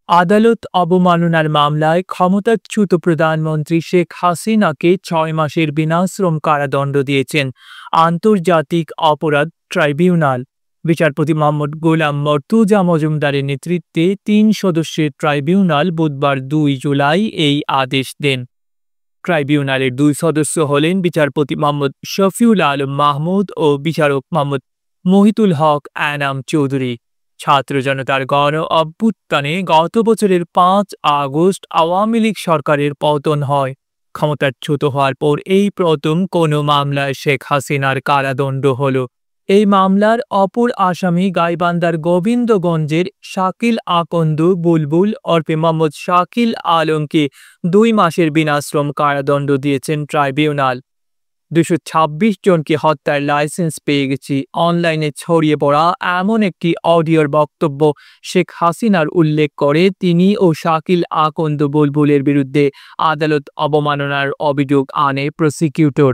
আদালত অবমাননার মামলায় ক্ষমতাচ্যুত প্রধানমন্ত্রী শেখ হাসিনাকে ৬ মাসের বিনাশ্রম কারাদণ্ড দিয়েছেন আন্তর্জাতিক অপরাধ ট্রাইব্যুনাল। বিচারপতি মোহাম্মদ গোলাম মর্তুজা মজুমদারের নেতৃত্বে ৩ সদস্যের ট্রাইব্যুনাল বুধবার ২ জুলাই এই আদেশ দেন। ট্রাইব্যুনালের ২ সদস্য হলেন বিচারপতি মোহাম্মদ শফিউল আলম মাহমুদ ও বিচারক মোহাম্মদ মহিতুল হক এনাম চৌধুরী। ছাত্র জনতার গণ অভ্যুত্থানে গত বছরের ৫ আগস্ট আওয়ামী লীগ সরকারের পতন হয়। ক্ষমতাচ্যুত হওয়ার পর এই প্রথম কোনো মামলায় শেখ হাসিনার কারাদণ্ড হল। এই মামলার অপর আসামি গাইবান্ধার গোবিন্দগঞ্জের শাকিল আকন্দ বুলবুল ওরফে মোহাম্মদ শাকিল আলমকে ২ মাসের বিনাশ্রম কারাদণ্ড দিয়েছেন ট্রাইব্যুনাল। ২২৬ জনকে হত্যার লাইসেন্স পেয়ে গেছি। অনলাইনে ছড়িয়ে পড়া এমন একটি অডিওর বক্তব্য শেখ হাসিনার উল্লেখ করে তিনি ও শাকিল আকন্দ বুলবুলের বিরুদ্ধে আদালত অবমাননার অভিযোগ আনে প্রসিকিউটর।